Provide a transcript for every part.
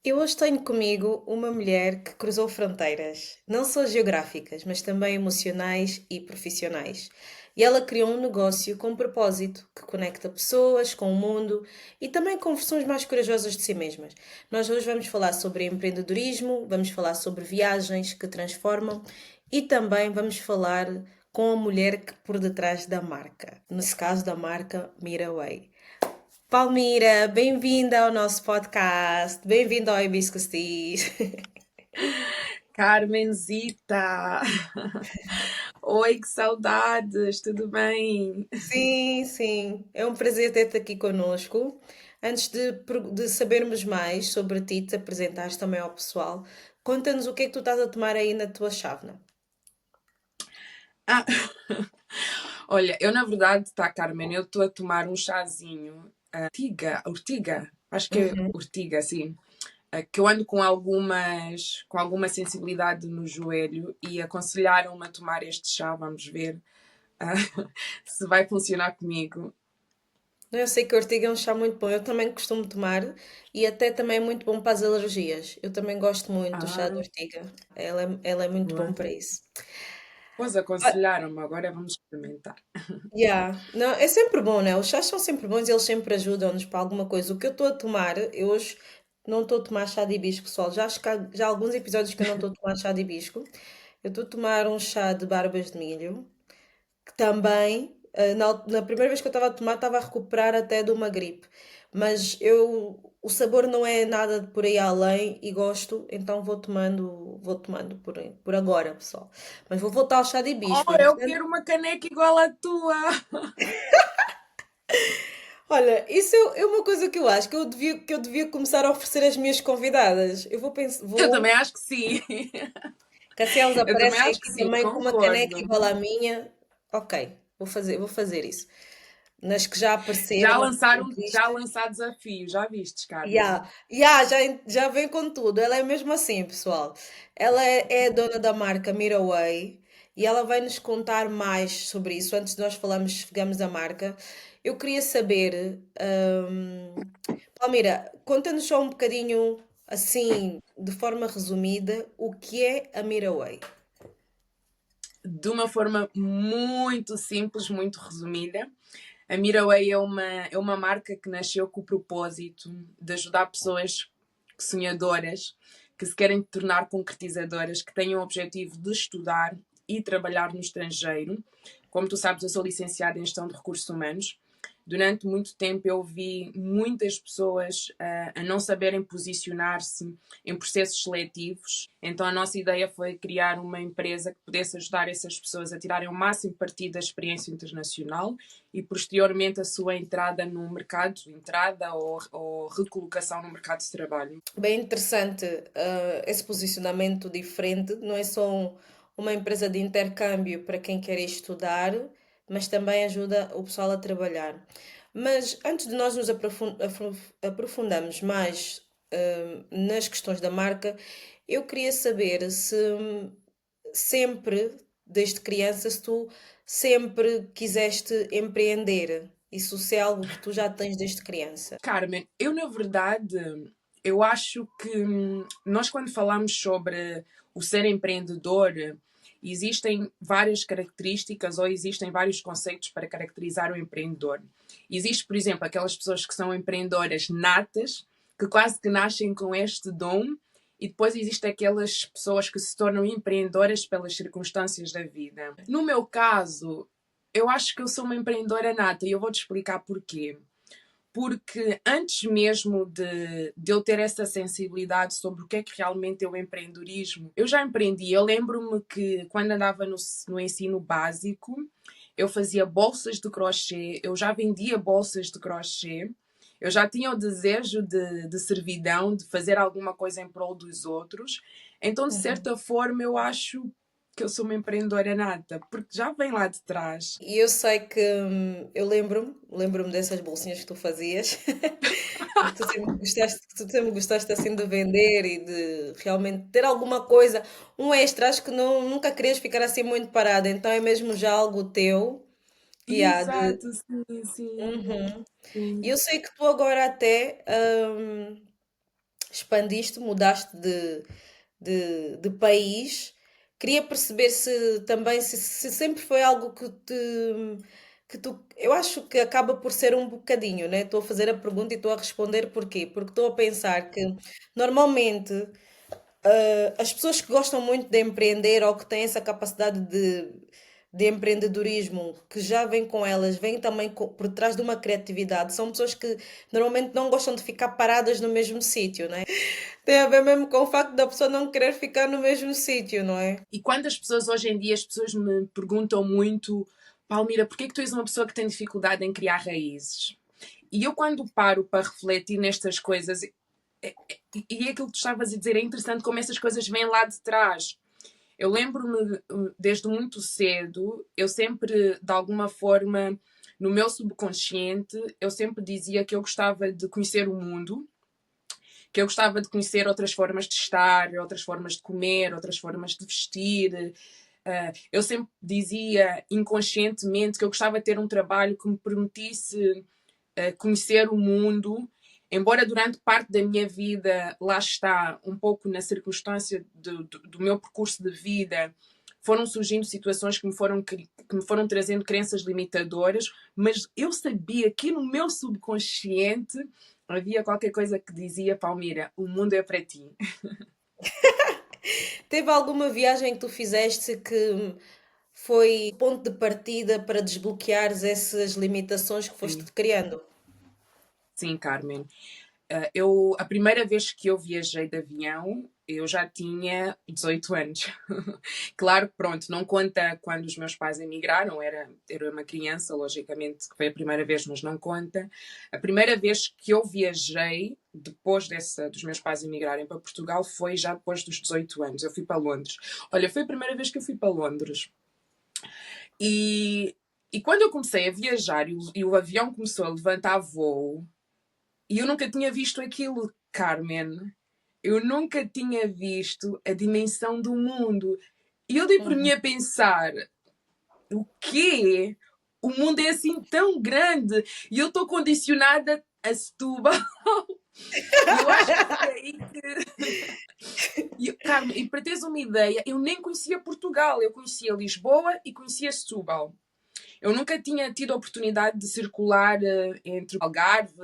Eu hoje tenho comigo uma mulher que cruzou fronteiras, não só geográficas, mas também emocionais e profissionais. E ela criou um negócio com um propósito que conecta pessoas com o mundo e também com versões mais corajosas de si mesmas. Nós hoje vamos falar sobre empreendedorismo, vamos falar sobre viagens que transformam e também vamos falar com a mulher que por detrás da marca, nesse caso da marca Miraway. Palmira, bem-vinda ao nosso podcast. Bem-vinda ao Hibiscus Teas. Carmenzita! Oi, que saudades, tudo bem? Sim, sim, é um prazer ter-te aqui conosco. Antes de sabermos mais sobre ti, te apresentares também ao pessoal, conta-nos o que é que tu estás a tomar aí na tua chávena. Ah, olha, eu na verdade, tá, Carmen, eu estou a tomar um chazinho, Urtiga, acho que é Uhum. Urtiga, sim, que eu ando com alguma sensibilidade no joelho e aconselharam-me a tomar este chá, vamos ver, ah, se vai funcionar comigo. Eu sei que a ortiga é um chá muito bom, eu também costumo tomar e até também é muito bom para as alergias. Eu também gosto muito do chá de Ah, ortiga, ela é muito bom boa. para isso. Pois aconselharam-me, agora vamos experimentar. Yeah. Não, é sempre bom, né? Os chás são sempre bons e eles sempre ajudam-nos para alguma coisa. O que eu estou a tomar, eu hoje não estou a tomar chá de hibisco, pessoal. Já, acho que já há alguns episódios que eu não estou a tomar chá de hibisco. Eu estou a tomar um chá de barbas de milho, que também, na primeira vez que eu estava a tomar, estava a recuperar até de uma gripe. Mas o sabor não é nada de por aí além e gosto, então vou tomando por agora, pessoal. Mas vou voltar ao chá de Oh, hibisco. eu Entretanto, quero uma caneca igual à tua! olha, isso é uma coisa que eu acho que eu devia começar a oferecer às minhas convidadas. Eu vou pensar, Eu vou, também acho que sim. que assim elas Eu também aparecem acho que aqui sim, também com uma caneca concordo. igual à minha. Ok, vou fazer isso. Nas que já Já apareceram, lançaram, já vistas. lançar desafio, já vistes, Carmen? Ya, já vem com tudo. Ela é mesmo assim, pessoal. Ela é a dona da marca Miraway e ela vai nos contar mais sobre isso. Antes de nós chegamos da marca, eu queria saber, Palmira, conta-nos só um bocadinho, assim, de forma resumida, o que é a Miraway. De uma forma muito simples, muito resumida, a Miraway é uma marca que nasceu com o propósito de ajudar pessoas sonhadoras, que se querem tornar concretizadoras, que têm o objetivo de estudar e trabalhar no estrangeiro. Como tu sabes, eu sou licenciada em Gestão de Recursos Humanos. Durante muito tempo eu vi muitas pessoas a não saberem posicionar-se em processos seletivos. Então a nossa ideia foi criar uma empresa que pudesse ajudar essas pessoas a tirarem o máximo partido da experiência internacional e posteriormente a sua entrada no mercado, entrada ou recolocação no mercado de trabalho. Bem interessante, esse posicionamento diferente. Não é só uma empresa de intercâmbio para quem quer estudar, mas também ajuda o pessoal a trabalhar. Mas antes de nós nos aprofundarmos mais, nas questões da marca, eu queria saber se sempre, desde criança, se tu sempre quiseste empreender. Isso se é algo que tu já tens desde criança. Carmen, eu na verdade, eu acho que nós quando falamos sobre o ser empreendedor, existem várias características ou existem vários conceitos para caracterizar o empreendedor. Existe, por exemplo, aquelas pessoas que são empreendedoras natas, que quase que nascem com este dom, e depois existem aquelas pessoas que se tornam empreendedoras pelas circunstâncias da vida. No meu caso, eu acho que eu sou uma empreendedora nata e eu vou te explicar porquê, porque antes mesmo de eu ter essa sensibilidade sobre o que é que realmente é o empreendedorismo, eu já empreendi. Eu lembro-me que quando andava no ensino básico, eu fazia bolsas de crochê, eu já vendia bolsas de crochê, eu já tinha o desejo de servidão, de fazer alguma coisa em prol dos outros. Então, de certa forma, eu acho que eu sou uma empreendedora nata, porque já vem lá de trás. E eu sei que eu lembro-me dessas bolsinhas que tu fazias e que tu sempre gostaste assim de vender e de realmente ter alguma coisa, um extra. Acho que nunca querias ficar assim muito parada, então é mesmo já algo teu e há de. Exato, sim, sim, Uhum. E sim. eu sei que tu agora até expandiste, mudaste de país. Queria perceber se também, se sempre foi algo que tu, eu acho que acaba por ser um bocadinho, né? Estou a fazer a pergunta e estou a responder porquê? Porque estou a pensar que normalmente as pessoas que gostam muito de empreender ou que têm essa capacidade de empreendedorismo, que já vêm com elas, vêm também por trás de uma criatividade, são pessoas que normalmente não gostam de ficar paradas no mesmo sítio, né? Tem a ver mesmo com o facto da pessoa não querer ficar no mesmo sítio, não é? E quando as pessoas, hoje em dia, as pessoas me perguntam muito, Palmira, porquê que tu és uma pessoa que tem dificuldade em criar raízes? E eu, quando paro para refletir nestas coisas, e aquilo que tu estavas a dizer, é interessante como essas coisas vêm lá de trás. Eu lembro-me, desde muito cedo, eu sempre, de alguma forma, no meu subconsciente, eu sempre dizia que eu gostava de conhecer o mundo, que eu gostava de conhecer outras formas de estar, outras formas de comer, outras formas de vestir. Eu sempre dizia inconscientemente que eu gostava de ter um trabalho que me permitisse conhecer o mundo, embora durante parte da minha vida, lá está, um pouco na circunstância do meu percurso de vida, foram surgindo situações que me foram trazendo crenças limitadoras, mas eu sabia que no meu subconsciente havia qualquer coisa que dizia, Palmira, o mundo é para ti. Teve alguma viagem que tu fizeste que foi ponto de partida para desbloqueares essas limitações que foste Sim, criando? sim, Carmen. A primeira vez que eu viajei de avião, eu já tinha 18 anos. Claro que, pronto, não conta quando os meus pais emigraram, era uma criança, logicamente, que foi a primeira vez, mas não conta. A primeira vez que eu viajei, depois dos meus pais emigrarem para Portugal, foi já depois dos 18 anos. Eu fui para Londres. Olha, foi a primeira vez que eu fui para Londres. E, e quando eu comecei a viajar e o avião começou a levantar voo, e eu nunca tinha visto aquilo, Carmen. Eu nunca tinha visto a dimensão do mundo. E eu dei por mim Uhum. a pensar: o quê? O mundo é assim tão grande e eu estou condicionada a Setúbal. E eu acho que foi aí que. Carmen, e para teres uma ideia, eu nem conhecia Portugal. Eu conhecia Lisboa e conhecia Setúbal. Eu nunca tinha tido a oportunidade de circular entre Algarve,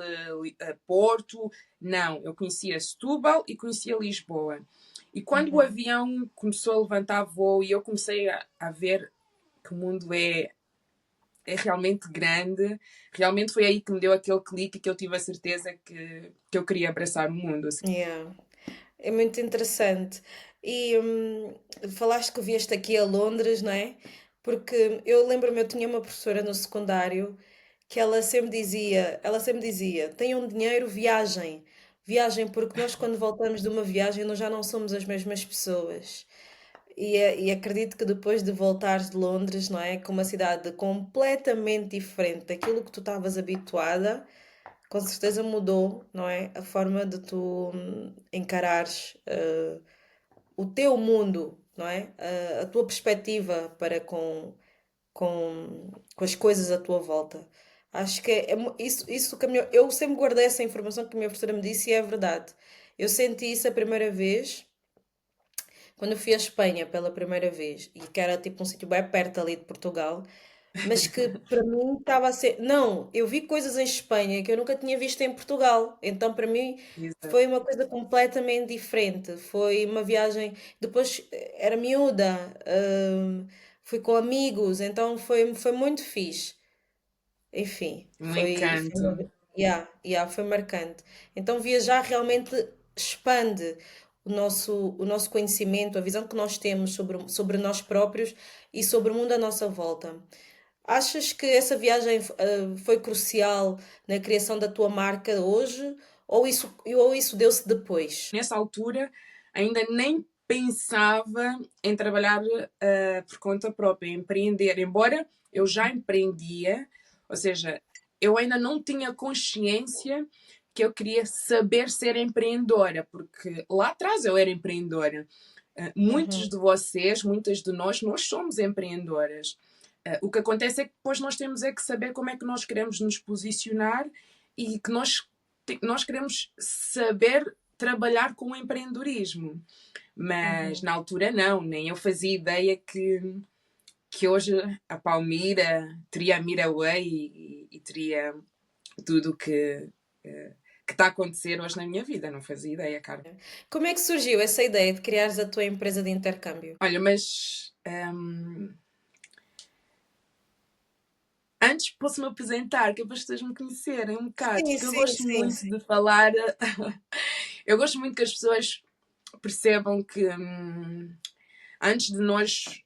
Porto. Não, eu conhecia Setúbal e conhecia Lisboa. E quando o Uhum. avião começou a levantar voo e eu comecei a ver que o mundo é realmente grande, realmente foi aí que me deu aquele clique que eu tive a certeza que eu queria abraçar o mundo. Assim. Yeah. É muito interessante. E falaste que vieste aqui a Londres, não é? Porque eu lembro-me, eu tinha uma professora no secundário que ela sempre dizia, tenham dinheiro, viajem. Viajem, porque nós quando voltamos de uma viagem nós já não somos as mesmas pessoas. E acredito que depois de voltares de Londres, não é? Com uma cidade completamente diferente daquilo que tu estavas habituada, com certeza mudou, não é? A forma de tu encarares o teu mundo, não é? A tua perspectiva para com as coisas à tua volta. Acho que isso que eu sempre guardei essa informação que a minha professora me disse e é verdade. Eu senti isso a primeira vez quando eu fui à Espanha pela primeira vez e que era tipo um sítio bem perto ali de Portugal. Mas que para mim estava a ser. Não, eu vi coisas em Espanha que eu nunca tinha visto em Portugal. Então para mim Exato. foi uma coisa completamente diferente. Foi uma viagem. Depois era miúda, fui com amigos, então foi muito fixe. Enfim, Um foi encanto. yeah, foi marcante. Então viajar realmente expande o nosso conhecimento, a visão que nós temos sobre nós próprios e sobre o mundo à nossa volta. Achas que essa viagem, foi crucial na criação da tua marca hoje? Ou isso deu-se depois? Nessa altura, ainda nem pensava em trabalhar por conta própria, em empreender, embora eu já empreendia, ou seja, eu ainda não tinha consciência que eu queria saber ser empreendedora, porque lá atrás eu era empreendedora. Muitos Uhum, de vocês, muitas de nós somos empreendedoras. O que acontece é que depois nós temos é que saber como é que nós queremos nos posicionar e que nós queremos saber trabalhar com o empreendedorismo. Mas Uhum. na altura não, nem eu fazia ideia que hoje a Palmira teria a Miraway e teria tudo o que está a acontecer hoje na minha vida. Não fazia ideia, cara. Como é que surgiu essa ideia de criares a tua empresa de intercâmbio? Olha, mas antes posso-me apresentar, que é para as pessoas me conhecerem um bocado, Sim, porque eu sim, gosto sim, muito sim. de falar. Eu gosto muito que as pessoas percebam que antes de nós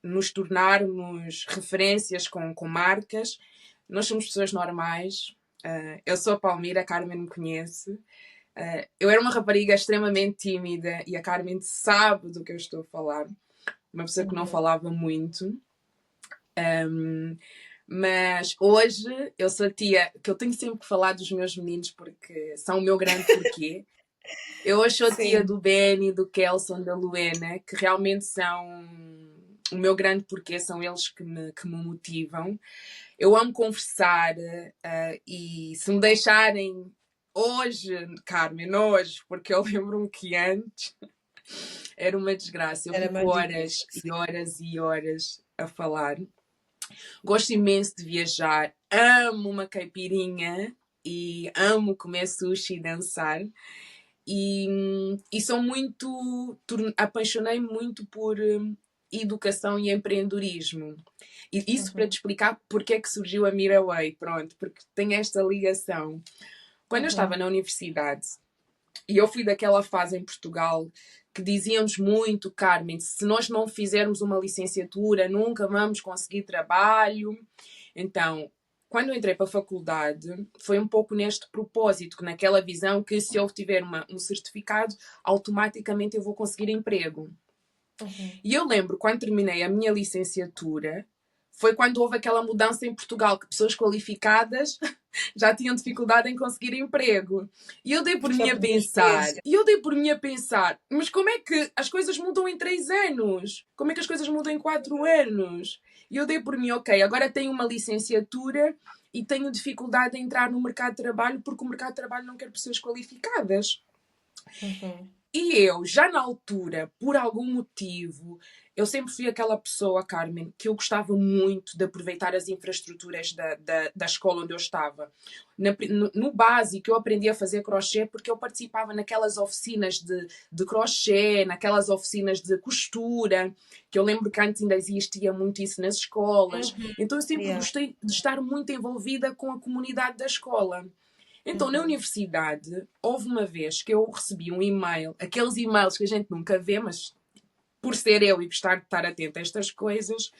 nos tornarmos referências com marcas, nós somos pessoas normais. Eu sou a Palmira, a Carmen me conhece. Eu era uma rapariga extremamente tímida e a Carmen sabe do que eu estou a falar. Uma pessoa que não Uhum. falava muito. Mas hoje eu sou a tia que eu tenho sempre que falar dos meus meninos porque são o meu grande porquê. Eu hoje sou a tia Sim. do Benny, do Kelson, da Luena, que realmente são o meu grande porquê, são eles que me motivam. Eu amo conversar e se me deixarem hoje, Carmen, hoje, porque eu lembro-me que antes era uma desgraça. Eu Era fico mais difícil, horas e sim. horas e horas a falar. Gosto imenso de viajar, amo uma caipirinha e amo comer sushi e dançar. E sou muito. Apaixonei-me muito por educação e empreendedorismo. E isso para te Uhum. explicar porque é que surgiu a Miraway. Pronto, porque tem esta ligação. Quando eu estava Uhum. na universidade, e eu fui daquela fase em Portugal que dizíamos muito, Carmen, se nós não fizermos uma licenciatura, nunca vamos conseguir trabalho. Então, quando eu entrei para a faculdade, foi um pouco neste propósito, naquela visão que se eu tiver um certificado, automaticamente eu vou conseguir emprego. Uhum. E eu lembro, quando terminei a minha licenciatura, foi quando houve aquela mudança em Portugal, que pessoas qualificadas já tinham dificuldade em conseguir emprego. E eu dei por Já mim a tinha pensar, experiência. mas como é que as coisas mudam em 3 anos? Como é que as coisas mudam em 4 anos? E eu dei por mim, ok, agora tenho uma licenciatura e tenho dificuldade em entrar no mercado de trabalho porque o mercado de trabalho não quer pessoas qualificadas. Uhum. E eu, já na altura, por algum motivo, eu sempre fui aquela pessoa, Carmen, que eu gostava muito de aproveitar as infraestruturas da escola onde eu estava. No básico, eu aprendi a fazer crochê porque eu participava naquelas oficinas de crochê, naquelas oficinas de costura, que eu lembro que antes ainda existia muito isso nas escolas. Uhum. Então eu sempre Yeah. gostei de estar muito envolvida com a comunidade da escola. Então, na Uhum. universidade, houve uma vez que eu recebi um e-mail, aqueles e-mails que a gente nunca vê, mas por ser eu e gostar de estar atenta a estas coisas,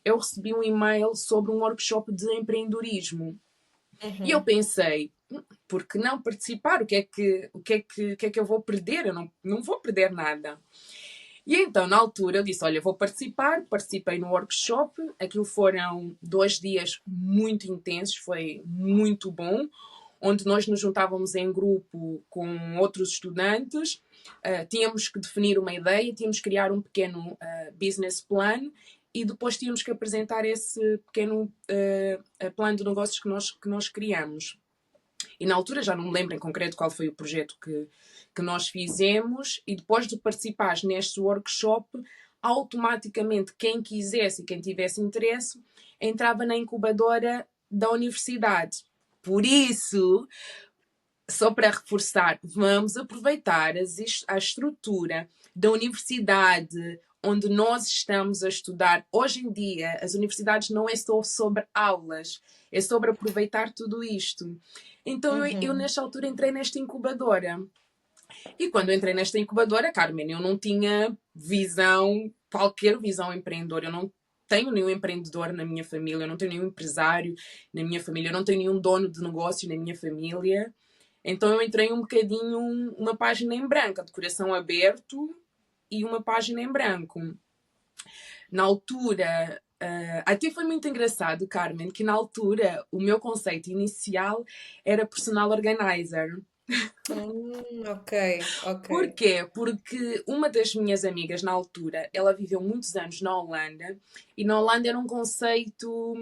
eu recebi um e-mail sobre um workshop de empreendedorismo. E eu Uhum. pensei, por que não participar? O que é que eu vou perder? Eu não vou perder nada. E então, na altura, eu disse: olha, vou participar. Participei no workshop. Aquilo foram 2 dias muito intensos, foi muito bom, onde nós nos juntávamos em grupo com outros estudantes. Tínhamos que definir uma ideia, tínhamos que criar um pequeno business plan e depois tínhamos que apresentar esse pequeno plano de negócios que nós criamos. E na altura já não me lembro em concreto qual foi o projeto que nós fizemos, e depois de participares neste workshop, automaticamente quem quisesse e quem tivesse interesse entrava na incubadora da universidade. Por isso, só para reforçar, vamos aproveitar a estrutura da universidade onde nós estamos a estudar. Hoje em dia, as universidades não é só sobre aulas, é sobre aproveitar tudo isto. Então, eu Uhum. nesta altura entrei nesta incubadora. E quando eu entrei nesta incubadora, Carmen, eu não tinha qualquer visão empreendedora. Eu não tenho nenhum empreendedor na minha família, eu não tenho nenhum empresário na minha família, eu não tenho nenhum dono de negócio na minha família. Então eu entrei um bocadinho, uma página em branco, de coração aberto e uma página em branco. Na altura, até foi muito engraçado, Carmen, que na altura o meu conceito inicial era personal organizer. Ok, ok. Porquê? Porque uma das minhas amigas na altura, ela viveu muitos anos na Holanda, e na Holanda era um conceito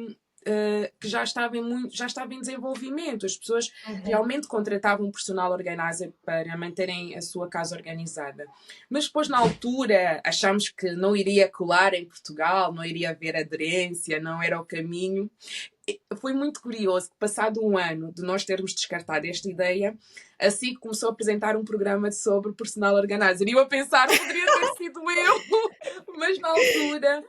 que já estava em desenvolvimento. As pessoas Uhum. realmente contratavam um personal organizer para manterem a sua casa organizada. Mas depois, na altura, achámos que não iria colar em Portugal, não iria haver aderência, não era o caminho. Foi muito curioso que, passado um ano de nós termos descartado esta ideia, assim começou a apresentar um programa sobre personal organizer. E eu a pensar, poderia ter sido eu, mas na altura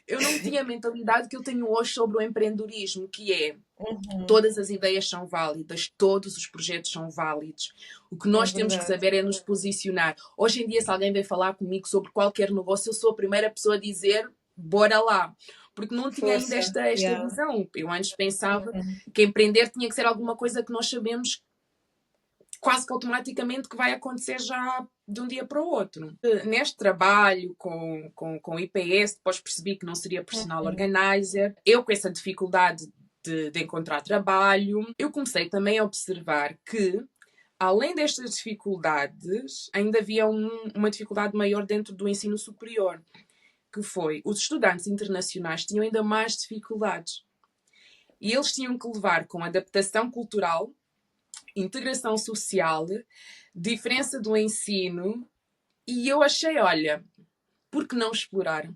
eu não tinha a mentalidade que eu tenho hoje sobre o empreendedorismo, que é Uhum. todas as ideias são válidas, todos os projetos são válidos. O que É nós temos que verdade. saber é nos posicionar. Hoje em dia, se alguém vem falar comigo sobre qualquer negócio, eu sou a primeira pessoa a dizer bora lá. Porque não tinha ainda Força. esta Yeah. visão. Eu antes pensava Uhum. que empreender tinha que ser alguma coisa que nós sabemos quase que automaticamente que vai acontecer já de um dia para o outro. Neste trabalho com IPS, depois percebi que não seria personal Uhum. organizer. Eu, com essa dificuldade de encontrar trabalho, eu comecei também a observar que, além destas dificuldades, ainda havia uma dificuldade maior dentro do ensino superior, que foi os estudantes internacionais tinham ainda mais dificuldades. E eles tinham que levar com adaptação cultural, integração social, diferença do ensino, e eu achei, olha, por que não explorar?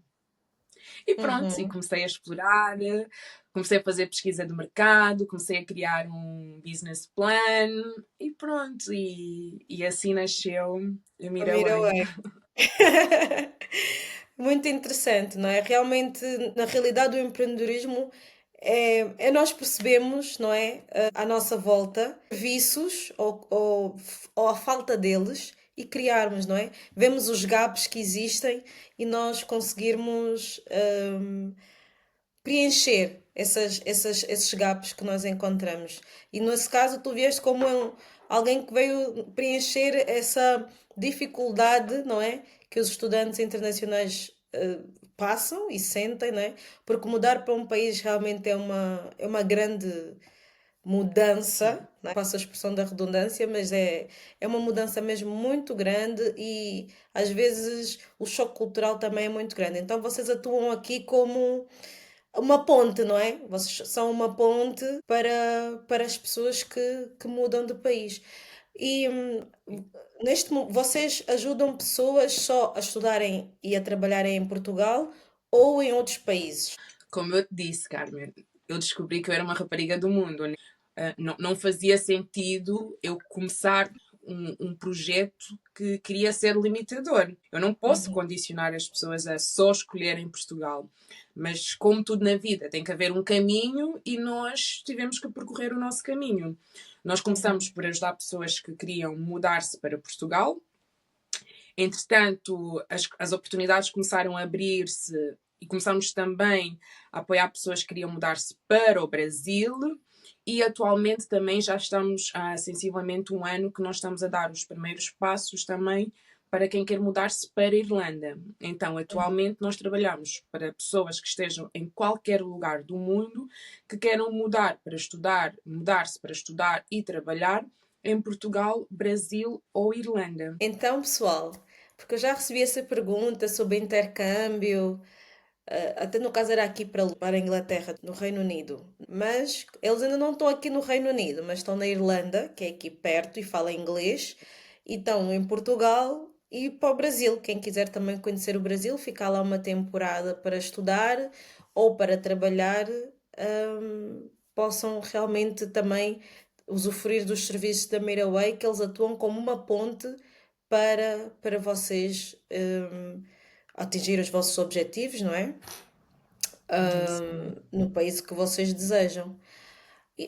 E pronto, e Uhum. comecei a explorar, comecei a fazer pesquisa de mercado, comecei a criar um business plan e pronto, e assim nasceu a A Miraway. Miraway. Muito interessante, não é? Realmente, na realidade, o empreendedorismo é nós percebemos, não é, à nossa volta, vícios ou a falta deles e criarmos, não é? Vemos os gaps que existem e nós conseguirmos preencher esses gaps que nós encontramos. E nesse caso, tu vieste como alguém que veio preencher essa dificuldade, não é? Que os estudantes internacionais passam e sentem, não é? Porque mudar para um país realmente é uma grande mudança, não é? Passo a expressão da redundância, mas é uma mudança mesmo muito grande e às vezes o choque cultural também é muito grande. Então vocês atuam aqui como uma ponte, não é? Vocês são uma ponte para as pessoas que mudam de país. E vocês ajudam pessoas só a estudarem e a trabalharem em Portugal ou em outros países? Como eu te disse, Carmen, eu descobri que eu era uma rapariga do mundo. Não fazia sentido eu começar um projeto que queria ser limitador. Eu não posso Uhum, condicionar as pessoas a só escolherem Portugal. Mas, como tudo na vida, tem que haver um caminho e nós tivemos que percorrer o nosso caminho. Nós começamos uhum, por ajudar pessoas que queriam mudar-se para Portugal. Entretanto, as oportunidades começaram a abrir-se e começamos também a apoiar pessoas que queriam mudar-se para o Brasil. E atualmente também já estamos há sensivelmente um ano que nós estamos a dar os primeiros passos também para quem quer mudar-se para a Irlanda. Então, uhum. atualmente nós trabalhamos para pessoas que estejam em qualquer lugar do mundo que queiram mudar para estudar, mudar-se para estudar e trabalhar em Portugal, Brasil ou Irlanda. Então, pessoal, porque eu já recebi essa pergunta sobre intercâmbio, até no caso era aqui para a Inglaterra, no Reino Unido, mas eles ainda não estão aqui no Reino Unido, mas estão na Irlanda, que é aqui perto e fala inglês, e estão em Portugal e para o Brasil. Quem quiser também conhecer o Brasil, ficar lá uma temporada para estudar ou para trabalhar, possam realmente também usufruir dos serviços da Miraway, que eles atuam como uma ponte para vocês atingir os vossos objetivos, não é? Isso. No país que vocês desejam.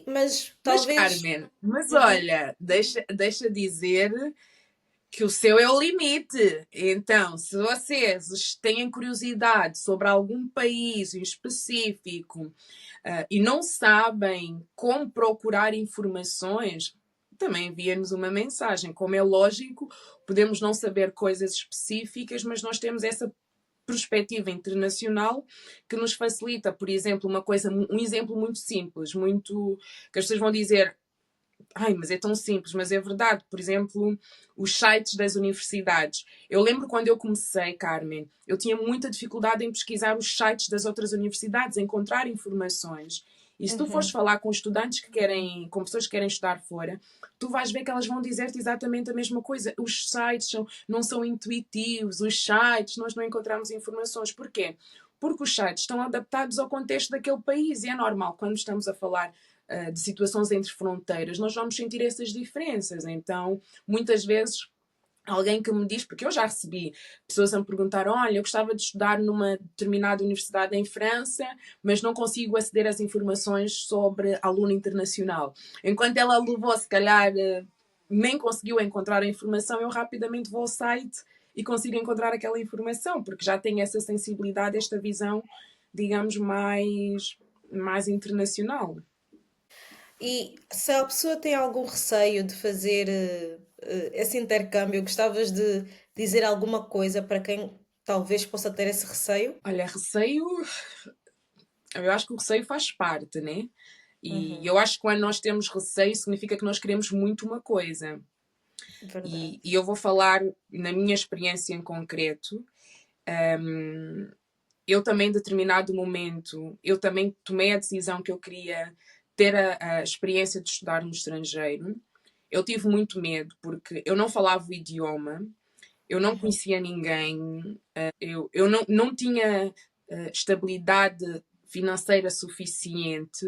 Mas Mas, talvez. Carmen, mas Uhum, olha, deixa dizer que o seu é o limite. Então, se vocês têm curiosidade sobre algum país em específico, e não sabem como procurar informações, também envia-nos uma mensagem. Como é lógico, podemos não saber coisas específicas, mas nós temos essa perspectiva internacional que nos facilita, por exemplo, um exemplo muito simples, muito que as pessoas vão dizer, ai, mas é tão simples, mas é verdade. Por exemplo, os sites das universidades. Eu lembro quando eu comecei, Carmen, eu tinha muita dificuldade em pesquisar os sites das outras universidades, encontrar informações. E se tu fores Uhum. falar com estudantes que querem, com pessoas que querem estudar fora, tu vais ver que elas vão dizer-te exatamente a mesma coisa. Os sites não são intuitivos, os sites, nós não encontramos informações. Porquê? Porque os sites estão adaptados ao contexto daquele país e é normal, quando estamos a falar de situações entre fronteiras, nós vamos sentir essas diferenças. Então, muitas vezes alguém que me diz, porque eu já recebi pessoas a me perguntar: olha, eu gostava de estudar numa determinada universidade em França, mas não consigo aceder às informações sobre aluno internacional. Enquanto ela levou, se calhar, nem conseguiu encontrar a informação, eu rapidamente vou ao site e consigo encontrar aquela informação, porque já tenho essa sensibilidade, esta visão, digamos, mais internacional. E se a pessoa tem algum receio de fazer esse intercâmbio, gostavas de dizer alguma coisa para quem talvez possa ter esse receio? Olha, receio, eu acho que o receio faz parte, né? E Uhum, eu acho que quando nós temos receio, significa que nós queremos muito uma coisa. verdade. E eu vou falar na minha experiência em concreto. Eu também, em determinado momento, eu também tomei a decisão que eu queria ter a experiência de estudar no estrangeiro. Eu tive muito medo, porque eu não falava o idioma, eu não Uhum, conhecia ninguém, eu não tinha estabilidade financeira suficiente,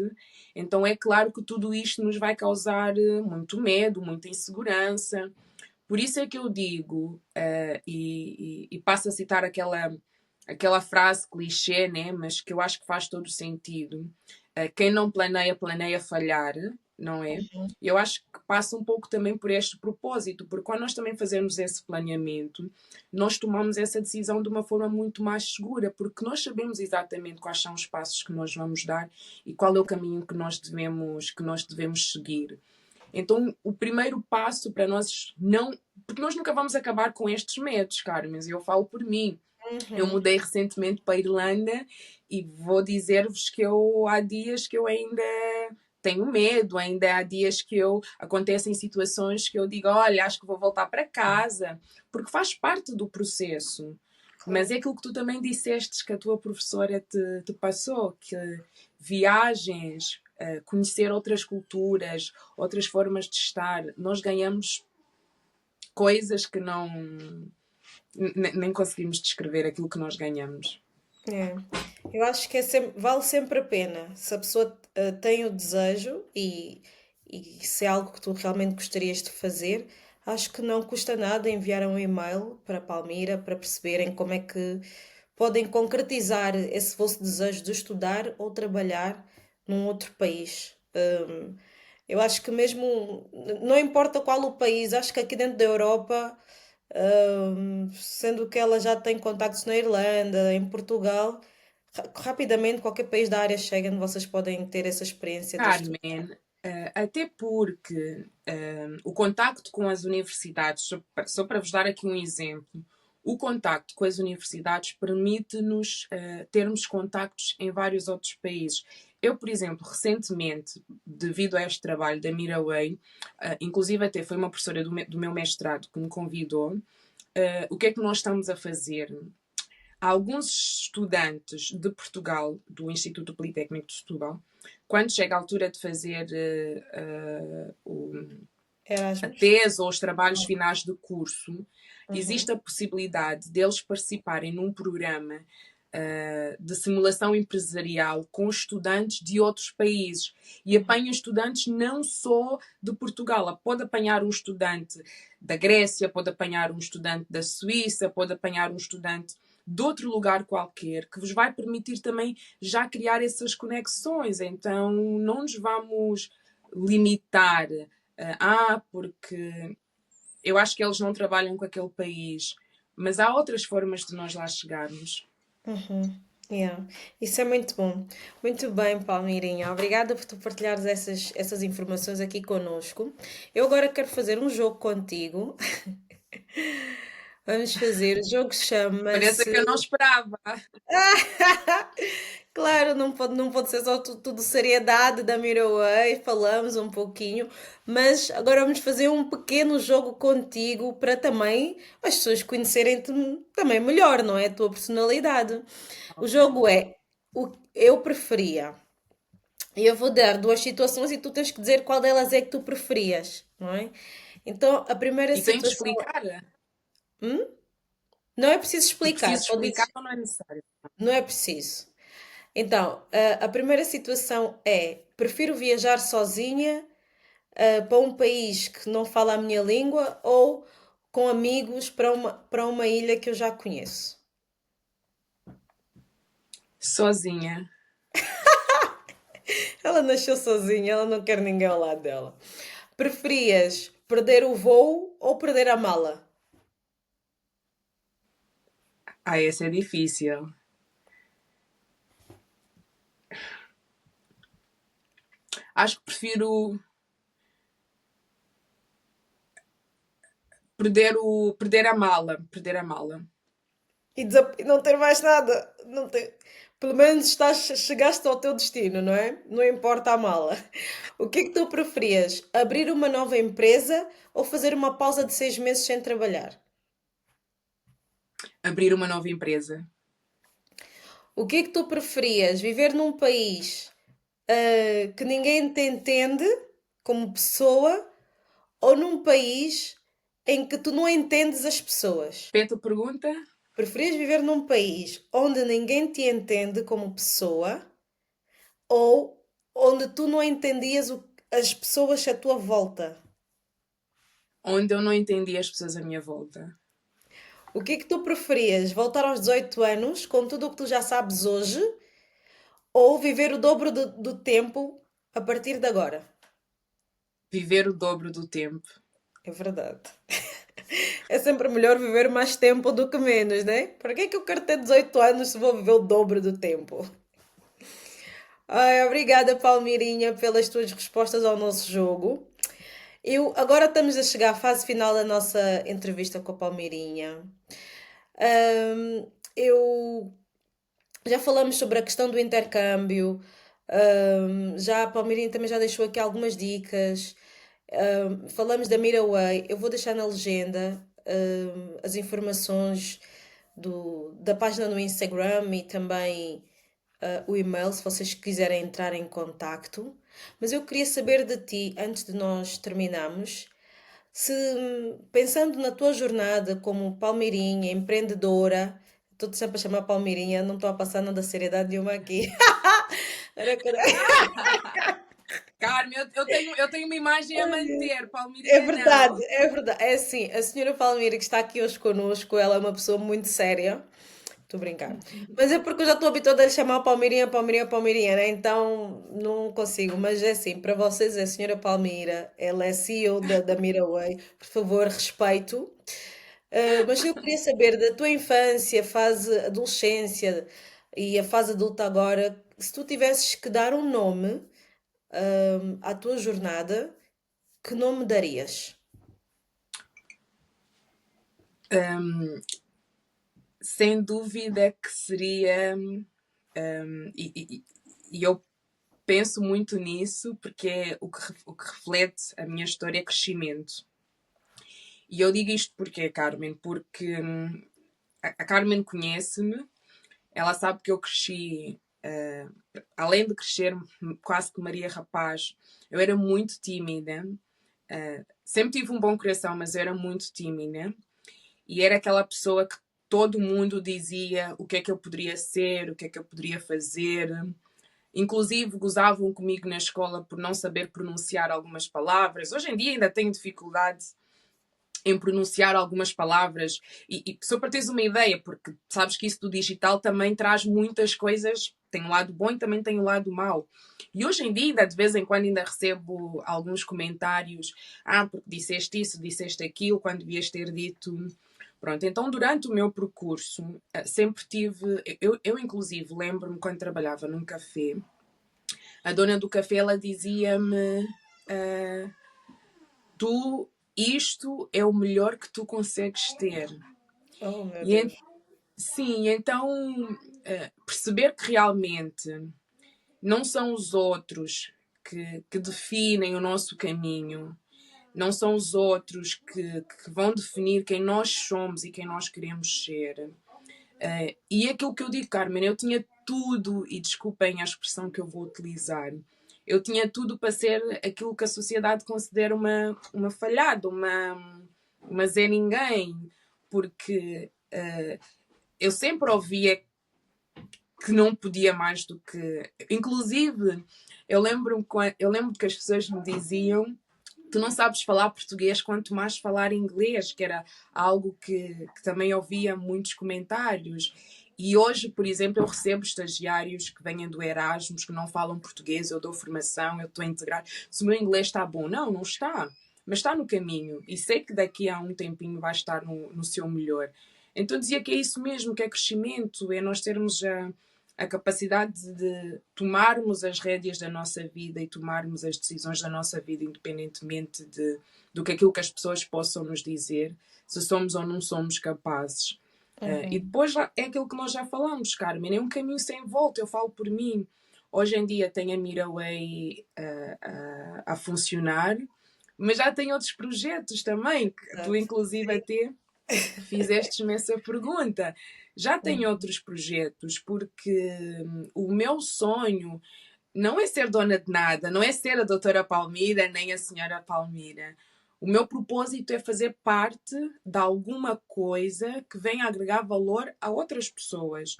então é claro que tudo isto nos vai causar muito medo, muita insegurança. Por isso é que eu digo, e passo a citar aquela frase clichê, né? Mas que eu acho que faz todo sentido. Quem não planeia, planeia falhar, não é? uhum. Eu acho que passa um pouco também por este propósito, porque quando nós também fazemos esse planeamento, nós tomamos essa decisão de uma forma muito mais segura, porque nós sabemos exatamente quais são os passos que nós vamos dar e qual é o caminho que nós devemos seguir. Então, o primeiro passo para nós não. Porque nós nunca vamos acabar com estes medos, Carmen, eu falo por mim. Eu Uhum. mudei recentemente para a Irlanda e vou dizer-vos que há dias que eu ainda tenho medo, ainda há dias que acontecem situações que eu digo: olha, acho que vou voltar para casa, porque faz parte do processo. Mas é Claro. aquilo que tu também disseste que a tua professora te passou, que viagens, conhecer outras culturas, outras formas de estar, nós ganhamos coisas que não nem conseguimos descrever aquilo que nós ganhamos. É. Eu acho que vale sempre a pena. Se a pessoa tem o desejo e se é algo que tu realmente gostarias de fazer, acho que não custa nada enviar um e-mail para a Palmira para perceberem como é que podem concretizar esse vosso desejo de estudar ou trabalhar num outro país. Eu acho que mesmo, não importa qual o país, acho que aqui dentro da Europa, sendo que ela já tem contactos na Irlanda, em Portugal, rapidamente qualquer país da área Schengen vocês podem ter essa experiência de estudar. Carmen, até porque o contacto com as universidades, só para vos dar aqui um exemplo, o contacto com as universidades permite-nos termos contactos em vários outros países. Eu, por exemplo, recentemente, devido a este trabalho da Miraway, inclusive até foi uma professora do meu mestrado que me convidou, o que é que nós estamos a fazer? Alguns estudantes de Portugal, do Instituto Politécnico de Setúbal, quando chega a altura de fazer a Erasmus? tese ou os trabalhos finais de curso, existe Uhum, a possibilidade deles participarem num programa de simulação empresarial com estudantes de outros países e uhum, apanha estudantes não só de Portugal, pode apanhar um estudante da Grécia, pode apanhar um estudante da Suíça, pode apanhar um estudante de outro lugar qualquer, que vos vai permitir também já criar essas conexões. Então, não nos vamos limitar porque eu acho que eles não trabalham com aquele país, mas há outras formas de nós lá chegarmos. uhum. Yeah. Isso é muito bom. Muito bem, Palmeirinha. Obrigada por tu partilhares essas informações aqui conosco. Eu agora quero fazer um jogo contigo. Vamos fazer. O jogo Parece chama-se. que eu não esperava. Claro, não pode ser só tudo seriedade da Miraway, falamos um pouquinho, mas agora vamos fazer um pequeno jogo contigo para também as pessoas conhecerem-te também melhor, não é? A tua personalidade. O Ok. jogo é o eu preferia. E eu vou dar duas situações e tu tens que dizer qual delas é que tu preferias, não é? Então, a primeira E tenho que situação. explicar? Hum? Não é preciso E explicar, preciso só explicar dizes. ou não é necessário? Não é preciso. Então, a primeira situação é: prefiro viajar sozinha, para um país que não fala a minha língua ou com amigos para uma ilha que eu já conheço. Sozinha. Ela nasceu sozinha, ela não quer ninguém ao lado dela. Preferias perder o voo ou perder a mala? Ah, essa é difícil. Acho que prefiro perder a mala. Perder a mala. E não ter mais nada. Não ter... Pelo menos chegaste ao teu destino, não é? Não importa a mala. O que é que tu preferias? Abrir uma nova empresa ou fazer uma pausa de 6 meses sem trabalhar? Abrir uma nova empresa. O que é que tu preferias? Viver num país que ninguém te entende como pessoa ou num país em que tu não entendes as pessoas? Repete a pergunta. Preferias viver num país onde ninguém te entende como pessoa ou onde tu não entendias as pessoas à tua volta? Onde eu não entendi as pessoas à minha volta. O que é que tu preferias? Voltar aos 18 anos com tudo o que tu já sabes hoje ou viver o dobro do tempo a partir de agora? Viver o dobro do tempo. É verdade. É sempre melhor viver mais tempo do que menos, né? Para que é que eu quero ter 18 anos se vou viver o dobro do tempo? Ai, obrigada, Palmirinha, pelas tuas respostas ao nosso jogo. Agora estamos a chegar à fase final da nossa entrevista com a Palmeirinha. Eu já falamos sobre a questão do intercâmbio. Já a Palmeirinha também já deixou aqui algumas dicas. Falamos da Miraway. Eu vou deixar na legenda as informações da página no Instagram e também o e-mail se vocês quiserem entrar em contacto. Mas eu queria saber de ti, antes de nós terminarmos, se pensando na tua jornada como palmeirinha, empreendedora, estou-te sempre a chamar palmeirinha, não estou a passar nada de seriedade nenhuma aqui. Era Carmen, eu tenho uma imagem a manter. É Palmeirinha, verdade, não. é verdade. É assim, a senhora Palmeira que está aqui hoje connosco, ela é uma pessoa muito séria. Estou a brincar. Mas é porque eu já estou habituada a lhe chamar Palmeirinha, Palmeirinha, Palmeirinha, né? Então não consigo. Mas é assim, para vocês é a senhora Palmeira, ela é CEO da Miraway. Por favor, respeito. Mas eu queria saber da tua infância, fase adolescência e a fase adulta agora, se tu tivesses que dar um nome, à tua jornada, que nome darias? Sem dúvida que seria. E eu penso muito nisso porque é o que reflete a minha história é crescimento. E eu digo isto porque, Carmen, porque a Carmen conhece-me, ela sabe que eu cresci, além de crescer quase que Maria Rapaz, eu era muito tímida. Sempre tive um bom coração, mas eu era muito tímida. E era aquela pessoa que todo mundo dizia o que é que eu poderia ser, o que é que eu poderia fazer. Inclusive, gozavam comigo na escola por não saber pronunciar algumas palavras. Hoje em dia ainda tenho dificuldade em pronunciar algumas palavras. E só para teres uma ideia, porque sabes que isso do digital também traz muitas coisas, tem um lado bom e também tem um lado mau. E hoje em dia, ainda de vez em quando, ainda recebo alguns comentários. Ah, porque disseste isso, disseste aquilo, quando devias ter dito. Pronto, então durante o meu percurso, sempre tive. Eu inclusive, lembro-me quando trabalhava num café, a dona do café ela dizia-me: ah, tu, isto é o melhor que tu consegues ter. Oh, meu E Deus. sim, então perceber que realmente não são os outros que definem o nosso caminho, não são os outros que vão definir quem nós somos e quem nós queremos ser. E é aquilo que eu digo, Carmen, eu tinha tudo, e desculpem a expressão que eu vou utilizar, eu tinha tudo para ser aquilo que a sociedade considera uma falhada, uma Zé Ninguém, porque eu sempre ouvia que não podia mais do que. Inclusive, eu lembro que as pessoas me diziam: tu não sabes falar português, quanto mais falar inglês, que era algo que também ouvia muitos comentários. E hoje, por exemplo, eu recebo estagiários que vêm do Erasmus, que não falam português, eu dou formação, eu estou a integrar. Se o meu inglês está bom, não, não está. Mas está no caminho. E sei que daqui a um tempinho vai estar no seu melhor. Então dizia que é isso mesmo, que é crescimento, é nós termos a capacidade de tomarmos as rédeas da nossa vida e tomarmos as decisões da nossa vida, independentemente do que aquilo que as pessoas possam nos dizer, se somos ou não somos capazes. E depois é aquilo que nós já falamos, Carmen, é um caminho sem volta. Eu falo por mim. Hoje em dia tem a Miraway a funcionar, mas já tem outros projetos também, que tu inclusive até fizeste-me essa pergunta. Já tenho outros projetos, porque o meu sonho não é ser dona de nada, não é ser a doutora Palmira nem a senhora Palmira. O meu propósito é fazer parte de alguma coisa que venha agregar valor a outras pessoas.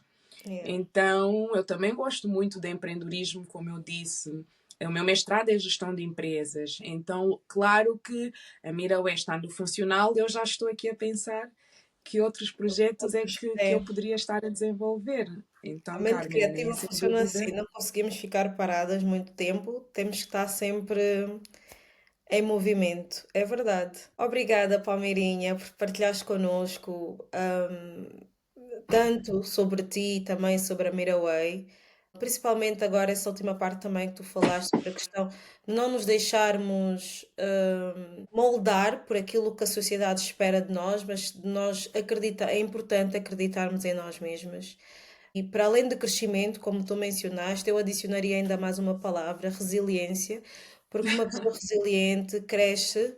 Yeah. Então, eu também gosto muito de empreendedorismo, como eu disse. O meu mestrado é gestão de empresas. Então, claro que a Miraway estando funcional, eu já estou aqui a pensar que outros projetos é que eu poderia estar a desenvolver. A Então, mente Carmen, criativa sem funciona assim, dúvida. não conseguimos ficar paradas muito tempo, temos que estar sempre em movimento, é verdade. Obrigada, Palmeirinha, por partilhares connosco, tanto sobre ti e também sobre a Miraway. Principalmente agora essa última parte também que tu falaste sobre a questão de não nos deixarmos moldar por aquilo que a sociedade espera de nós, mas de nós acredita, é importante acreditarmos em nós mesmos. E para além de crescimento, como tu mencionaste, eu adicionaria ainda mais uma palavra, resiliência, porque uma pessoa resiliente cresce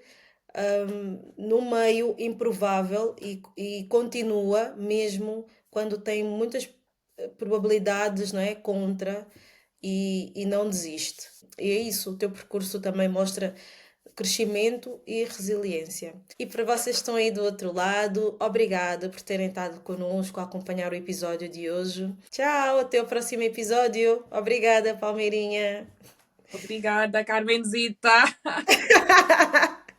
num meio improvável e continua mesmo quando tem muitas probabilidades, não é, contra e não desiste. E é isso, o teu percurso também mostra crescimento e resiliência. E para vocês que estão aí do outro lado, obrigada por terem estado connosco a acompanhar o episódio de hoje. Tchau, até o próximo episódio. Obrigada, Palmeirinha. Obrigada, Carmenzita.